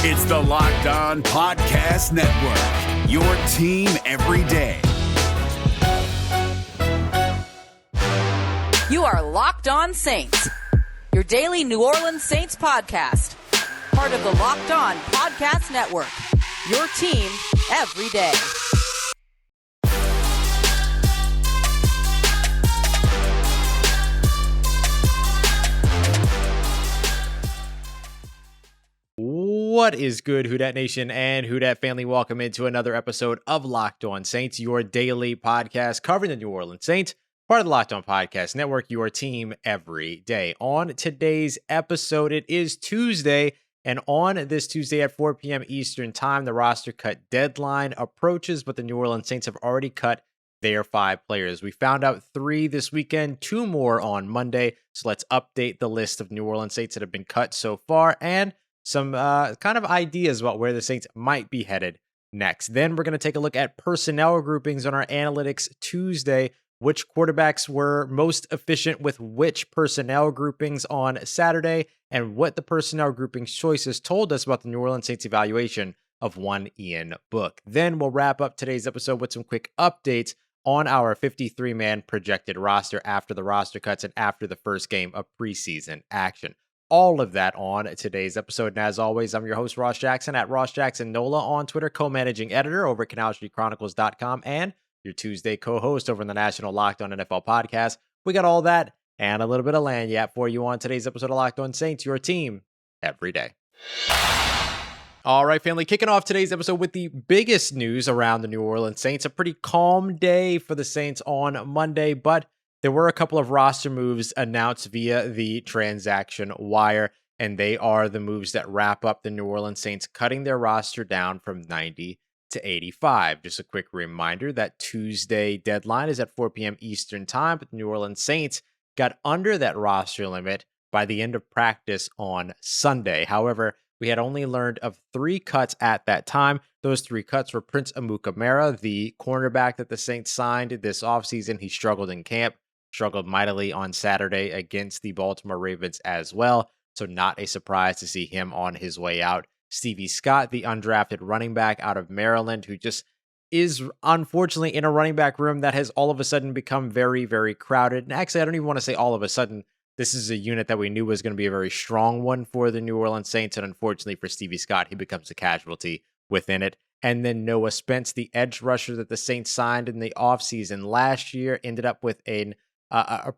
It's the Locked On Podcast Network, your team every day. You are Locked On Saints, your daily New Orleans Saints podcast. Part of the Locked On Podcast Network, your team every day. What is good, Who Dat Nation and Who Dat family? Welcome into another episode of Locked On Saints, your daily podcast covering the New Orleans Saints, part of the Locked On Podcast Network, your team every day. On today's episode, it is Tuesday, and on this Tuesday at 4 p.m. Eastern Time, the roster cut deadline approaches, but the New Orleans Saints have already cut their 5 players. We found out 3 this weekend, 2 more on Monday, so let's update the list of New Orleans Saints that have been cut so far, and some kind of ideas about where the Saints might be headed next. Then we're going to take a look at personnel groupings on our Analytics Tuesday, which quarterbacks were most efficient with which personnel groupings on Saturday, and what the personnel groupings choices told us about the New Orleans Saints evaluation of one Ian Book. Then we'll wrap up today's episode with some quick updates on our 53-man projected roster after the roster cuts and after the first game of preseason action. All of that on today's episode. And as always, I'm your host, Ross Jackson, at Ross Jackson Nola on Twitter, co-managing editor over at CanalStreetChronicles.com, and your Tuesday co-host over in the National Locked On NFL podcast. We got all that and a little bit of lanyap for you on today's episode of Locked On Saints, your team every day. All right, family, kicking off today's episode with the biggest news around the New Orleans Saints. A pretty calm day for the Saints on Monday, but there were a couple of roster moves announced via the transaction wire, and they are the moves that wrap up the New Orleans Saints cutting their roster down from 90 to 85. Just a quick reminder that Tuesday deadline is at 4 p.m. Eastern Time, but the New Orleans Saints got under that roster limit by the end of practice on Sunday. However, we had only learned of 3 cuts at that time. Those 3 cuts were Prince Amukamara, the cornerback that the Saints signed this offseason. He struggled in camp. Struggled mightily on Saturday against the Baltimore Ravens as well, so not a surprise to see him on his way out. Stevie Scott, the undrafted running back out of Maryland, who just is unfortunately in a running back room that has all of a sudden become very, very crowded. And actually, I don't even want to say all of a sudden. This is a unit that we knew was going to be a very strong one for the New Orleans Saints, and unfortunately for Stevie Scott, he becomes a casualty within it. And then Noah Spence, the edge rusher that the Saints signed in the offseason last year, ended up with a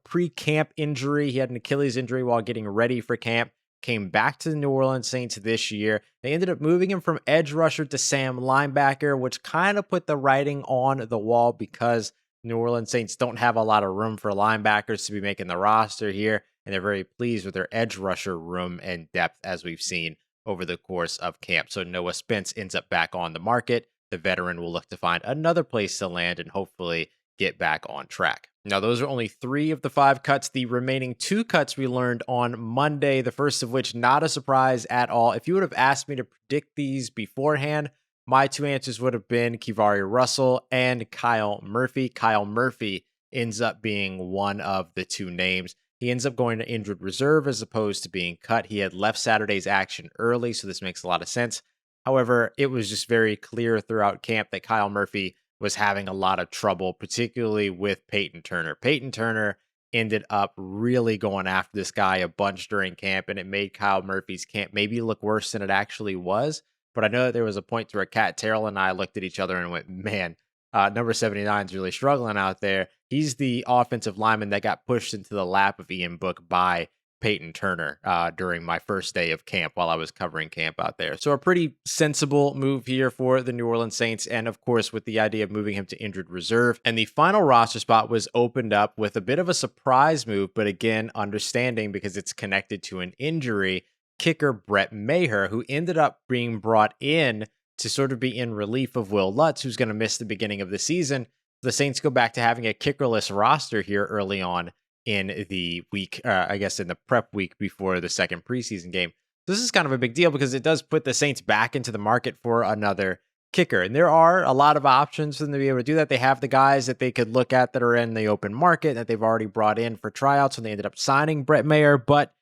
pre-camp injury. He had an Achilles injury while getting ready for camp, came back to the New Orleans Saints this year. They ended up moving him from edge rusher to Sam linebacker, which kind of put the writing on the wall because New Orleans Saints don't have a lot of room for linebackers to be making the roster here, and they're very pleased with their edge rusher room and depth as we've seen over the course of camp. So Noah Spence ends up back on the market. The veteran will look to find another place to land and hopefully get back on track. Now, those are only 3 of the 5 cuts. The remaining 2 cuts we learned on Monday, the first of which not a surprise at all. If you would have asked me to predict these beforehand, my 2 answers would have been Kivari Russell and Kyle Murphy. Kyle Murphy ends up being one of the 2 names. He ends up going to injured reserve as opposed to being cut. He had left Saturday's action early, so this makes a lot of sense. However, it was just very clear throughout camp that Kyle Murphy was having a lot of trouble, particularly with Peyton Turner. Peyton Turner ended up really going after this guy a bunch during camp, and it made Kyle Murphy's camp maybe look worse than it actually was. But I know that there was a point where Cat Terrell and I looked at each other and went, man, number 79 is really struggling out there. He's the offensive lineman that got pushed into the lap of Ian Book by Peyton Turner during my first day of camp while I was covering camp out there. So a pretty sensible move here for the New Orleans Saints, and of course with the idea of moving him to injured reserve. And the final roster spot was opened up with a bit of a surprise move, but again, understanding because it's connected to an injury, kicker Brett Maher, who ended up being brought in to sort of be in relief of Will Lutz, who's going to miss the beginning of the season. The Saints go back to having a kickerless roster here early on in the week, I guess in the prep week before the second preseason game. This is kind of a big deal because it does put the Saints back into the market for another kicker. And there are a lot of options for them to be able to do that. They have the guys that they could look at that are in the open market that they've already brought in for tryouts, and they ended up signing Brett Maher. But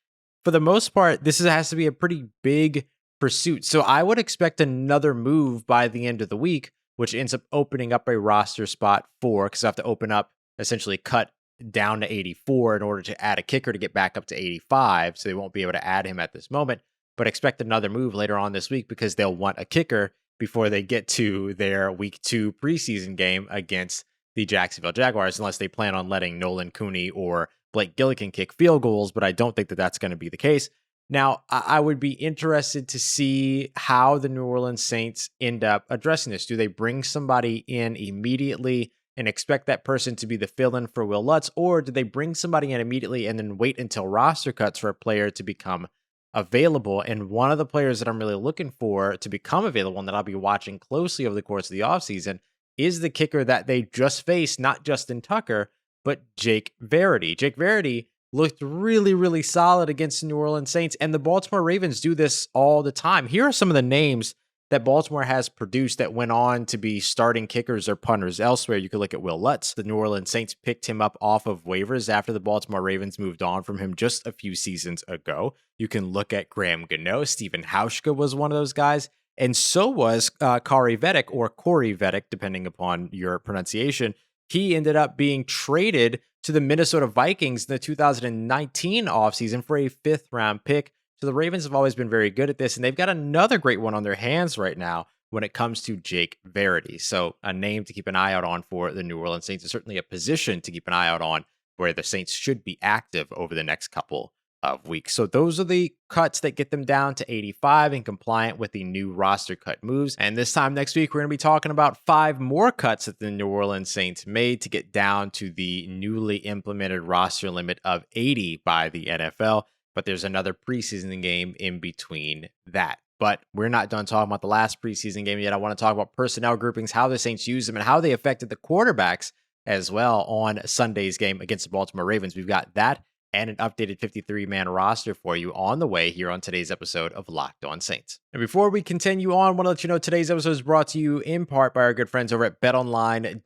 for the most part, this has to be a pretty big pursuit. So I would expect another move by the end of the week, which ends up opening up a roster spot because I have to open up, essentially cut down to 84 in order to add a kicker to get back up to 85. So they won't be able to add him at this moment, but expect another move later on this week because they'll want a kicker before they get to their week 2 preseason game against the Jacksonville Jaguars, unless they plan on letting Nolan Cooney or Blake Gillikin kick field goals, but I don't think that that's going to be the case. Now, I would be interested to see how the New Orleans Saints end up addressing this. Do they bring somebody in immediately and expect that person to be the fill-in for Will Lutz, or do they bring somebody in immediately and then wait until roster cuts for a player to become available? And one of the players that I'm really looking for to become available and that I'll be watching closely over the course of the offseason is the kicker that they just faced, not Justin Tucker, but Jake Verity. Jake Verity looked really, really solid against the New Orleans Saints, and the Baltimore Ravens do this all the time. Here are some of the names that Baltimore has produced that went on to be starting kickers or punters elsewhere. You could look at Will Lutz. The New Orleans Saints picked him up off of waivers after the Baltimore Ravens moved on from him just a few seasons ago. You can look at Graham Gano. Stephen Hauschka was one of those guys, and so was Corey Vedek, depending upon your pronunciation. He ended up being traded to the Minnesota Vikings in the 2019 offseason for a 5th-round pick. So the Ravens have always been very good at this, and they've got another great one on their hands right now when it comes to Jake Verity. So a name to keep an eye out on for the New Orleans Saints, is certainly a position to keep an eye out on where the Saints should be active over the next couple of weeks. So those are the cuts that get them down to 85 and compliant with the new roster cut moves. And this time next week, we're going to be talking about 5 more cuts that the New Orleans Saints made to get down to the newly implemented roster limit of 80 by the NFL. But there's another preseason game in between that. But we're not done talking about the last preseason game yet. I want to talk about personnel groupings, how the Saints use them, and how they affected the quarterbacks as well on Sunday's game against the Baltimore Ravens. We've got that and an updated 53-man roster for you on the way here on today's episode of Locked On Saints. And before we continue on, I want to let you know today's episode is brought to you in part by our good friends over at betonline.ag,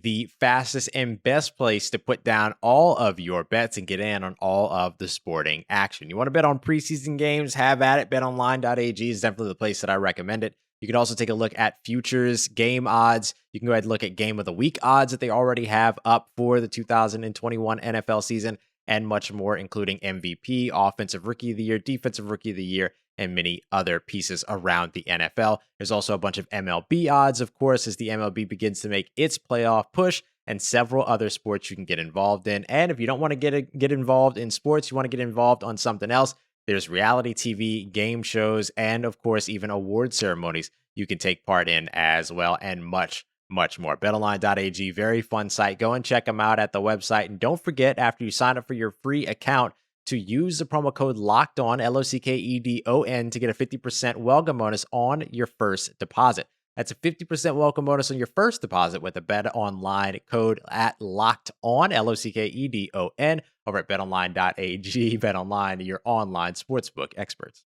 the fastest and best place to put down all of your bets and get in on all of the sporting action. You want to bet on preseason games? Have at it. Betonline.ag is definitely the place that I recommend it. You can also take a look at futures, game odds. You can go ahead and look at game of the week odds that they already have up for the 2021 NFL season and much more, including MVP, Offensive Rookie of the Year, Defensive Rookie of the Year, and many other pieces around the NFL. There's also a bunch of MLB odds, of course, as the MLB begins to make its playoff push, and several other sports you can get involved in. And if you don't want to get involved in sports, you want to get involved on something else, there's reality TV, game shows, and of course, even award ceremonies you can take part in as well, and much, much more. BetOnline.ag, very fun site. Go and check them out at the website. And don't forget, after you sign up for your free account, to use the promo code LOCKEDON, LOCKEDON, to get a 50% welcome bonus on your first deposit. That's a 50% welcome bonus on your first deposit with a BetOnline code at LOCKEDON, LOCKEDON, over at betonline.ag. BetOnline, your online sportsbook experts.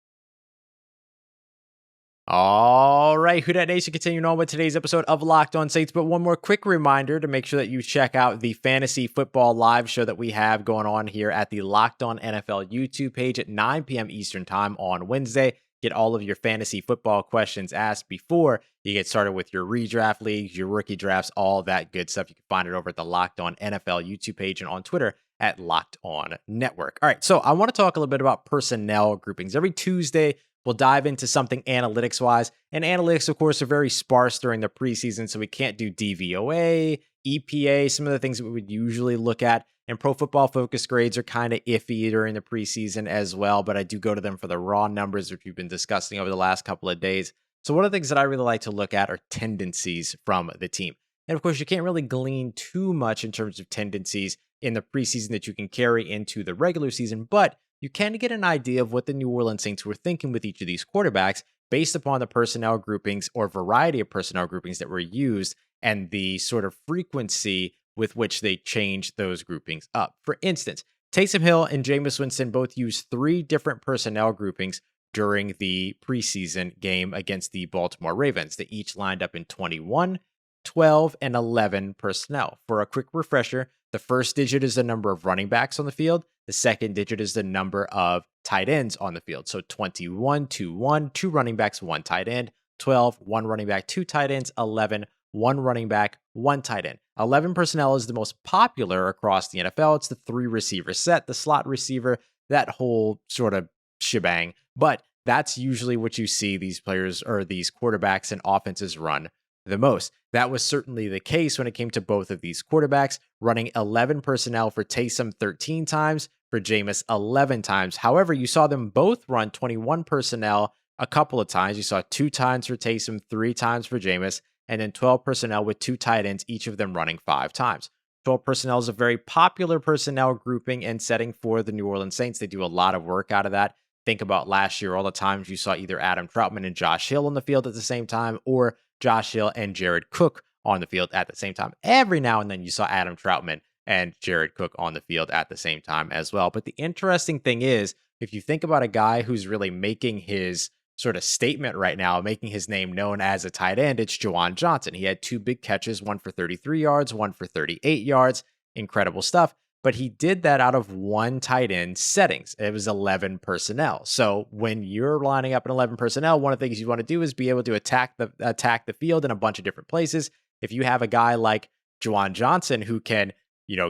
All right, Who Dat Nation, continuing on with today's episode of Locked On Saints. But one more quick reminder to make sure that you check out the fantasy football live show that we have going on here at the Locked On NFL YouTube page at 9 p.m. Eastern Time on Wednesday. Get all of your fantasy football questions asked before you get started with your redraft leagues, your rookie drafts, all that good stuff. You can find it over at the Locked On NFL YouTube page and on Twitter at Locked On Network. All right, so I want to talk a little bit about personnel groupings. Every Tuesday, we'll dive into something analytics-wise. And analytics, of course, are very sparse during the preseason, so we can't do DVOA, EPA, some of the things that we would usually look at. And Pro Football Focus grades are kind of iffy during the preseason as well, but I do go to them for the raw numbers, which we've been discussing over the last couple of days. So one of the things that I really like to look at are tendencies from the team. And of course, you can't really glean too much in terms of tendencies in the preseason that you can carry into the regular season, but you can get an idea of what the New Orleans Saints were thinking with each of these quarterbacks based upon the personnel groupings or variety of personnel groupings that were used and the sort of frequency with which they changed those groupings up. For instance, Taysom Hill and Jameis Winston both used 3 different personnel groupings during the preseason game against the Baltimore Ravens. They each lined up in 21, 12, and 11 personnel. For a quick refresher, The first digit is the number of running backs on the field. The second digit is the number of tight ends on the field. So 21, 2, 1, 2 running backs, 1 tight end. 12, 1 running back, 2 tight ends. 11, 1 running back, 1 tight end. 11 personnel is the most popular across the NFL. It's the 3 receiver set, the slot receiver, that whole sort of shebang. But that's usually what you see these players or these quarterbacks and offenses run the most. That was certainly the case when it came to both of these quarterbacks, running 11 personnel for Taysom 13 times, for Jameis 11 times. However, you saw them both run 21 personnel a couple of times. You saw 2 times for Taysom, 3 times for Jameis, and then 12 personnel with 2 tight ends, each of them running 5 times. 12 personnel is a very popular personnel grouping and setting for the New Orleans Saints. They do a lot of work out of that. Think about last year, all the times you saw either Adam Troutman and Josh Hill on the field at the same time, or Josh Hill and Jared Cook on the field at the same time. Every now and then you saw Adam Troutman and Jared Cook on the field at the same time as well. But the interesting thing is, if you think about a guy who's really making his sort of statement right now, making his name known as a tight end, it's Juwan Johnson. He had 2 big catches, one for 33 yards, one for 38 yards. Incredible stuff. But he did that out of 1 tight end settings. It was 11 personnel. So when you're lining up in 11 personnel, one of the things you want to do is be able to attack the field in a bunch of different places. If you have a guy like Juwan Johnson who can,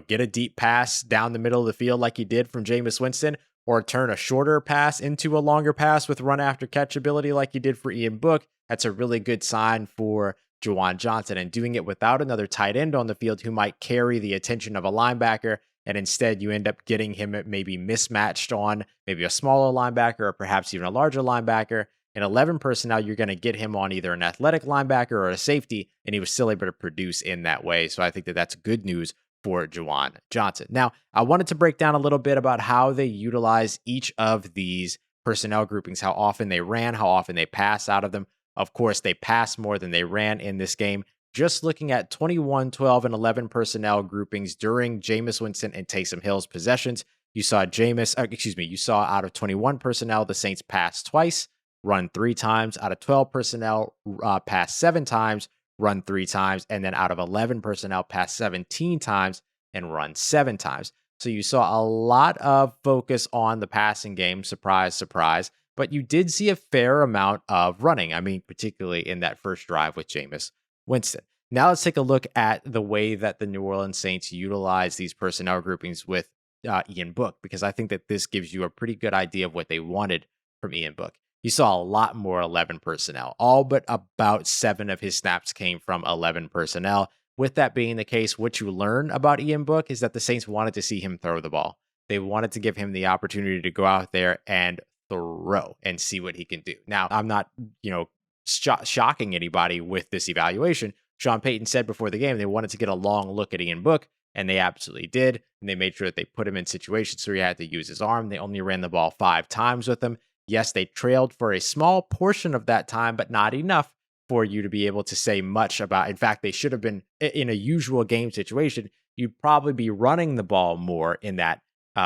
get a deep pass down the middle of the field like he did from Jameis Winston, or turn a shorter pass into a longer pass with run after catch ability like he did for Ian Book, that's a really good sign for Juwan Johnson. And doing it without another tight end on the field who might carry the attention of a linebacker, and instead you end up getting him maybe mismatched on maybe a smaller linebacker or perhaps even a larger linebacker. In 11 personnel, you're going to get him on either an athletic linebacker or a safety, and he was still able to produce in that way. So I think that that's good news for Juwan Johnson. Now, I wanted to break down a little bit about how they utilize each of these personnel groupings, how often they ran, how often they pass out of them. Of course, they passed more than they ran in this game. Just looking at 21, 12, and 11 personnel groupings during Jameis Winston and Taysom Hill's possessions, you saw you saw out of 21 personnel, the Saints pass twice, run 3 times. Out of 12 personnel, pass 7 times, run 3 times. And then out of 11 personnel, pass 17 times and run 7 times. So you saw a lot of focus on the passing game. Surprise, surprise. But you did see a fair amount of running. I mean, particularly in that first drive with Jameis Winston. Now let's take a look at the way that the New Orleans Saints utilize these personnel groupings with Ian Book, because I think that this gives you a pretty good idea of what they wanted from Ian Book. You saw a lot more 11 personnel. All but about 7 of his snaps came from 11 personnel. With that being the case, what you learn about Ian Book is that the Saints wanted to see him throw the ball. They wanted to give him the opportunity to go out there and throw and see what he can do. Now, I'm not, shocking anybody with this evaluation. Sean Payton said before the game they wanted to get a long look at Ian Book, and they absolutely did. And they made sure that they put him in situations where he had to use his arm. They only ran the ball 5 times with him. Yes, they trailed for a small portion of that time, but not enough for you to be able to say much about. In fact, they should have been in a usual game situation. You'd probably be running the ball more in that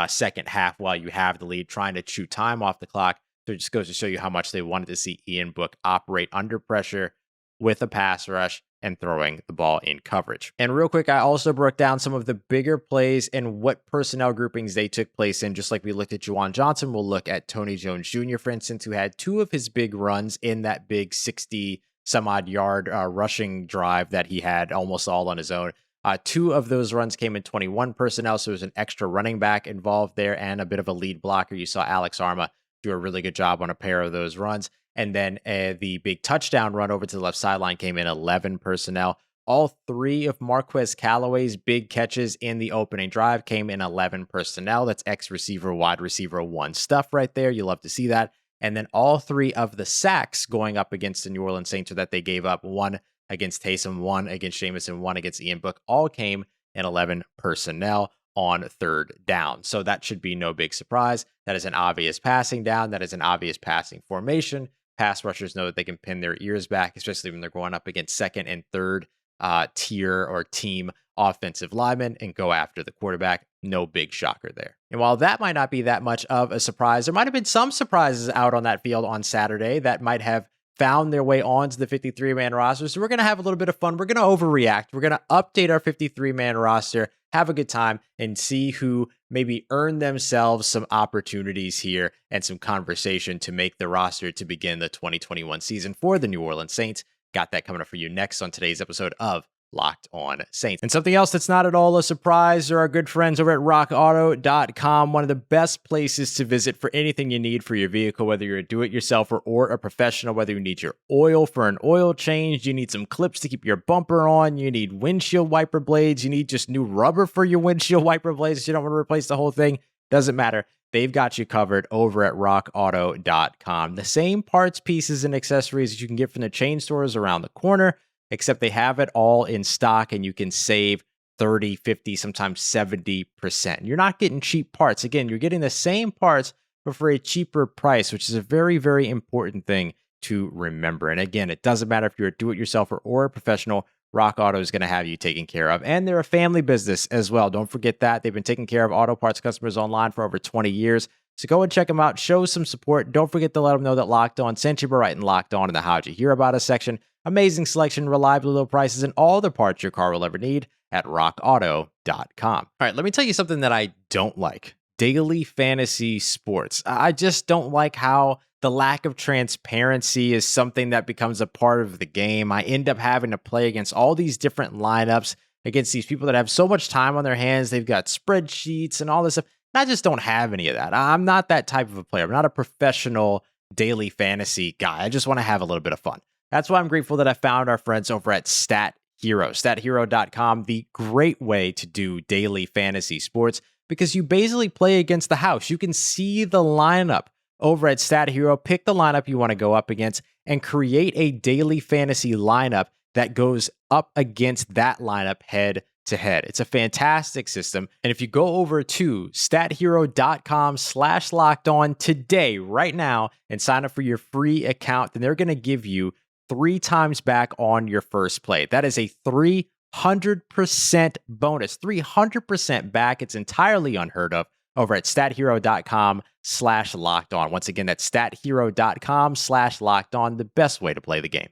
second half while you have the lead, trying to chew time off the clock. So it just goes to show you how much they wanted to see Ian Book operate under pressure with a pass rush and throwing the ball in coverage. And real quick, I also broke down some of the bigger plays and what personnel groupings they took place in. Just like we looked at Juwan Johnson, we'll look at Tony Jone Jr., for instance, who had 2 of his big runs in that big 60 some odd yard rushing drive that he had almost all on his own. 2 of those runs came in 21 personnel, so there's an extra running back involved there and a bit of a lead blocker. You saw Alex Arma do a really good job on a pair of those runs. And then the big touchdown run over to the left sideline came in 11 personnel. All 3 of Marquez Callaway's big catches in the opening drive came in 11 personnel. That's X receiver, wide receiver 1 stuff right there. You love to see that. And then all 3 of the sacks going up against the New Orleans Saints that they gave up, 1 against Taysom, 1 against Jameis, and 1 against Ian Book, all came in 11 personnel on 3rd down. So that should be no big surprise. That is an obvious passing down. That is an obvious passing formation. Pass rushers know that they can pin their ears back, especially when they're going up against 2nd and 3rd tier or team offensive linemen and go after the quarterback. No big shocker there. And while that might not be that much of a surprise, there might have been some surprises out on that field on Saturday that might have found their way onto the 53-man roster. So we're going to have a little bit of fun. We're going to overreact. We're going to update our 53-man roster, have a good time and see who maybe earn themselves some opportunities here and some conversation to make the roster to begin the 2021 season for the New Orleans Saints. Got that coming up for you next on today's episode of Locked On Saints. And something else that's not at all a surprise are our good friends over at rockauto.com, one of the best places to visit for anything you need for your vehicle, whether you're a do-it-yourselfer or a professional, whether you need your oil for an oil change, you need some clips to keep your bumper on, you need windshield wiper blades, you need just new rubber for your windshield wiper blades, you don't want to replace the whole thing, doesn't matter. They've got you covered over at rockauto.com. The same parts, pieces, and accessories that you can get from the chain stores around the corner, except they have it all in stock and you can save 30, 50, sometimes 70%. You're not getting cheap parts. Again, you're getting the same parts, but for a cheaper price, which is a very, very important thing to remember. And again, it doesn't matter if you're a do-it-yourselfer or a professional, Rock Auto is going to have you taken care of. And they're a family business as well. Don't forget that. They've been taking care of auto parts customers online for over 20 years. So go and check them out. Show some support. Don't forget to let them know that Locked On sent you by writing Locked On in the How'd You Hear About Us section. Amazing selection, reliably low prices, and all the parts your car will ever need at rockauto.com. All right, let me tell you something that I don't like. Daily fantasy sports. I just don't like how the lack of transparency is something that becomes a part of the game. I end up having to play against all these different lineups, against these people that have so much time on their hands. They've got spreadsheets and all this stuff. And I just don't have any of that. I'm not that type of a player. I'm not a professional daily fantasy guy. I just want to have a little bit of fun. That's why I'm grateful that I found our friends over at Stat Hero, stathero.com, the great way to do daily fantasy sports, because you basically play against the house. You can see the lineup over at Stat Hero, pick the lineup you want to go up against, and create a daily fantasy lineup that goes up against that lineup head to head. It's a fantastic system. And if you go over to stathero.com/lockedon today, right now, and sign up for your free account, then they're going to give you 3 times back on your first play. That is a 300% bonus, 300% back. It's entirely unheard of over at stathero.com/lockedon. Once again, that's stathero.com/lockedon, the best way to play the game.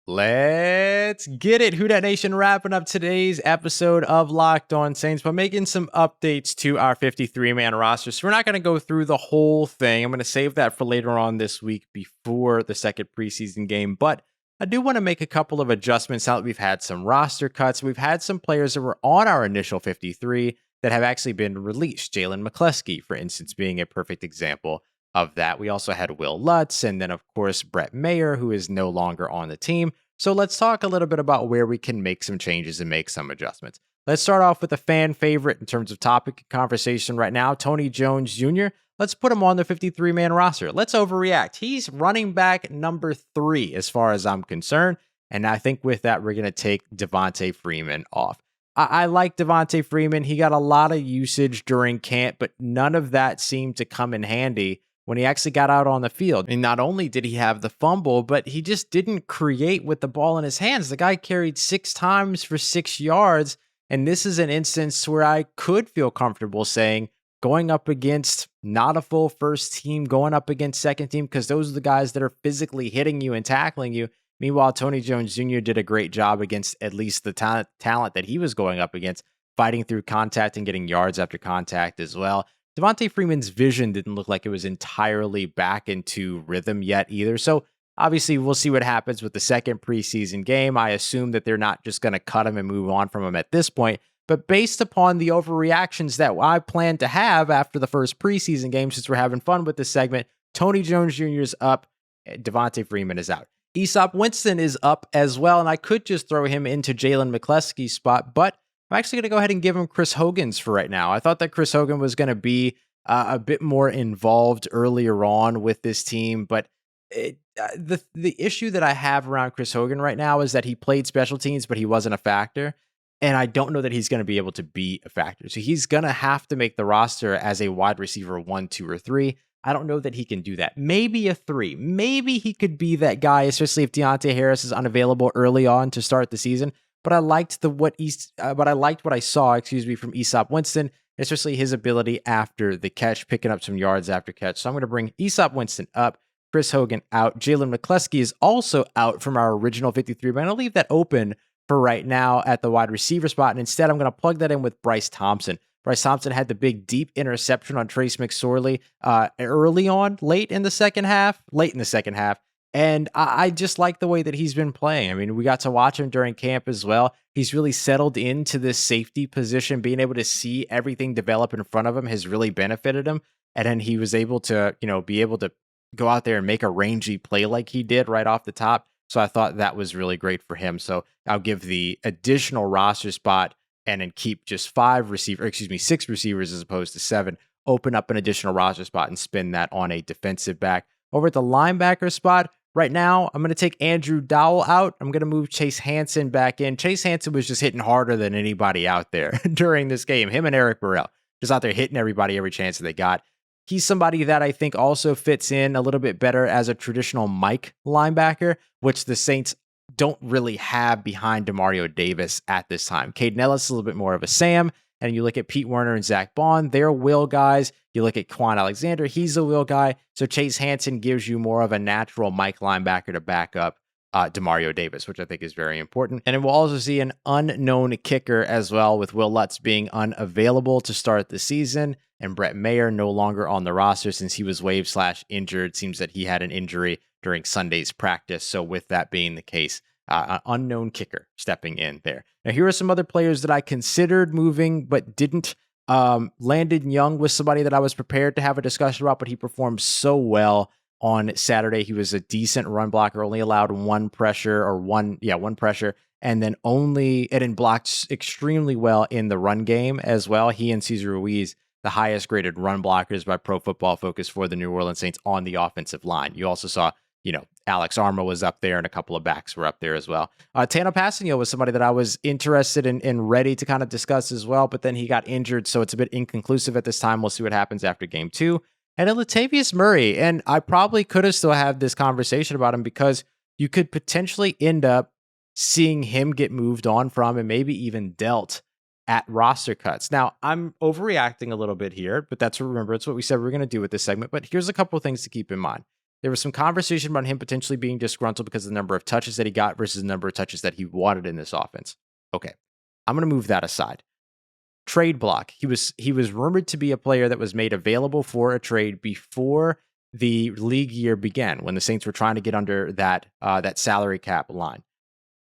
Let's get it. Who Dat Nation, wrapping up today's episode of Locked On Saints by making some updates to our 53-man roster. So we're not going to go through the whole thing. I'm going to save that for later on this week before the second preseason game. But I do want to make a couple of adjustments now that we've had some roster cuts. We've had some players that were on our initial 53 that have actually been released. Jalen McCleskey, for instance, being a perfect example of that. We also had Will Lutz, and then, of course, Brett Mayer, who is no longer on the team. So let's talk a little bit about where we can make some changes and make some adjustments. Let's start off with a fan favorite in terms of topic and conversation right now, Tony Jone Jr. Let's put him on the 53-man roster. Let's overreact. He's running back number 3 as far as I'm concerned. And I think with that, we're going to take Devonta Freeman off. I like Devonta Freeman. He got a lot of usage during camp, but none of that seemed to come in handy when he actually got out on the field. And not only did he have the fumble, but he just didn't create with the ball in his hands. The guy carried 6 times for 6 yards. And this is an instance where I could feel comfortable saying going up against not a full first team, going up against second team, because those are the guys that are physically hitting you and tackling you. Meanwhile, Tony Jone Jr. did a great job against at least the talent that he was going up against, fighting through contact and getting yards after contact as well. Devonta Freeman's vision didn't look like it was entirely back into rhythm yet either. So obviously we'll see what happens with the second preseason game. I assume that they're not just going to cut him and move on from him at this point. But based upon the overreactions that I plan to have after the first preseason game, since we're having fun with this segment, Tony Jone Jr. is up, Devonta Freeman is out. Easop Winston is up as well, and I could just throw him into Jalen McCleskey's spot, but I'm actually going to go ahead and give him Chris Hogan's for right now. I thought that Chris Hogan was going to be a bit more involved earlier on with this team, but the issue that I have around Chris Hogan right now is that he played special teams, but he wasn't a factor, and I don't know that he's going to be able to be a factor. So he's going to have to make the roster as a wide receiver 1, 2, or 3. I don't know that he can do that. Maybe a 3. Maybe he could be that guy, especially if Deontay Harris is unavailable early on to start the season. But I liked what I saw, from Easop Winston, especially his ability after the catch, picking up some yards after catch. So I'm going to bring Easop Winston up, Chris Hogan out. Jalen McCleskey is also out from our original 53, but I'm going to leave that open for right now at the wide receiver spot. And instead, I'm going to plug that in with Bryce Thompson. Bryce Thompson had the big deep interception on Trace McSorley late in the second half. And I just like the way that he's been playing. I mean, we got to watch him during camp as well. He's really settled into this safety position. Being able to see everything develop in front of him has really benefited him. And then he was able to, be able to go out there and make a rangy play like he did right off the top. So I thought that was really great for him. So I'll give the additional roster spot and then keep just 6 receivers as opposed to 7. Open up an additional roster spot and spin that on a defensive back. Over at the linebacker spot, right now, I'm going to take Andrew Dowell out. I'm going to move Chase Hansen back in. Chase Hansen was just hitting harder than anybody out there during this game. Him and Eric Burrell just out there hitting everybody every chance that they got. He's somebody that I think also fits in a little bit better as a traditional Mike linebacker, which the Saints don't really have behind Demario Davis at this time. Caden Ellis is a little bit more of a Sam. And you look at Pete Werner and Zach Bond, they're will guys. You look at Quan Alexander, he's a will guy. So Chase Hansen gives you more of a natural Mike linebacker to back up Demario Davis, which I think is very important. And then we'll also see an unknown kicker as well, with Will Lutz being unavailable to start the season and Brett Mayer no longer on the roster since he was waived/injured. Seems that he had an injury during Sunday's practice. So with that being the case, an unknown kicker stepping in there. Now, here are some other players that I considered moving but didn't. Landon Young was somebody that I was prepared to have a discussion about, but he performed so well on Saturday. He was a decent run blocker, only allowed one pressure, and then blocked extremely well in the run game as well. He and Cesar Ruiz, the highest graded run blockers by Pro Football Focus for the New Orleans Saints on the offensive line. You also saw, Alex Arma was up there and a couple of backs were up there as well. Tano Passanio was somebody that I was interested in and ready to kind of discuss as well, but then he got injured, so it's a bit inconclusive at this time. We'll see what happens after game 2. And then Latavius Murray, and I probably could have still had this conversation about him because you could potentially end up seeing him get moved on from and maybe even dealt at roster cuts. Now, I'm overreacting a little bit here, but it's what we said we were going to do with this segment. But here's a couple of things to keep in mind. There was some conversation about him potentially being disgruntled because of the number of touches that he got versus the number of touches that he wanted in this offense. Okay, I'm going to move that aside. Trade block. He was rumored to be a player that was made available for a trade before the league year began, when the Saints were trying to get under that salary cap line.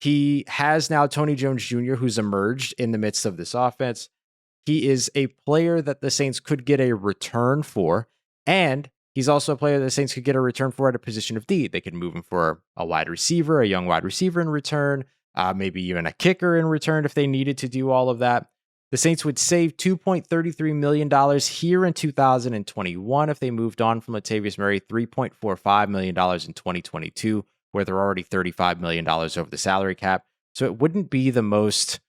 He has now Tony Jone Jr., who's emerged in the midst of this offense. He is a player that the Saints could get a return for, and he's also a player that the Saints could get a return for at a position of need. They could move him for a wide receiver, a young wide receiver in return, maybe even a kicker in return if they needed to do all of that. The Saints would save $2.33 million here in 2021 if they moved on from Latavius Murray, $3.45 million in 2022, where they're already $35 million over the salary cap. So it wouldn't be the most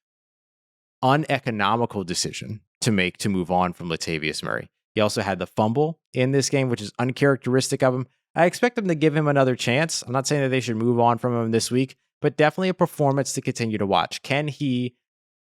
uneconomical decision to make to move on from Latavius Murray. He also had the fumble in this game, which is uncharacteristic of him. I expect them to give him another chance. I'm not saying that they should move on from him this week, but definitely a performance to continue to watch. Can he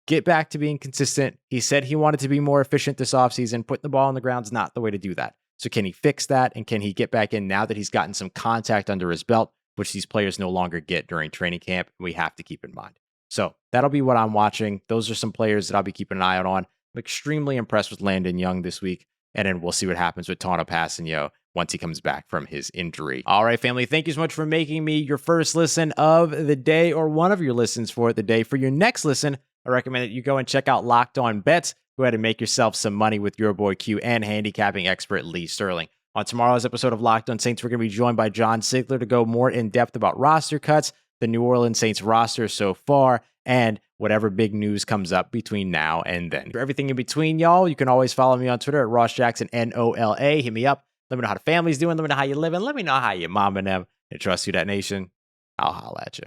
get back to being consistent? He said he wanted to be more efficient this offseason. Putting the ball on the ground is not the way to do that. So can he fix that? And can he get back in now that he's gotten some contact under his belt, which these players no longer get during training camp? We have to keep in mind. So that'll be what I'm watching. Those are some players that I'll be keeping an eye out on. I'm extremely impressed with Landon Young this week. And then we'll see what happens with Tano Passanio once he comes back from his injury. All right, family, thank you so much for making me your first listen of the day, or one of your listens for the day. For your next listen, I recommend that you go and check out Locked On Bets. Go ahead and make yourself some money with your boy Q and handicapping expert Lee Sterling. On tomorrow's episode of Locked On Saints, we're going to be joined by John Sigler to go more in depth about roster cuts, the New Orleans Saints roster so far, and whatever big news comes up between now and then. For everything in between, y'all, you can always follow me on Twitter at Ross Jackson, NOLA. Hit me up. Let me know how the family's doing. Let me know how you're living. Let me know how your mom and them. And trust you, that nation. I'll holla at you.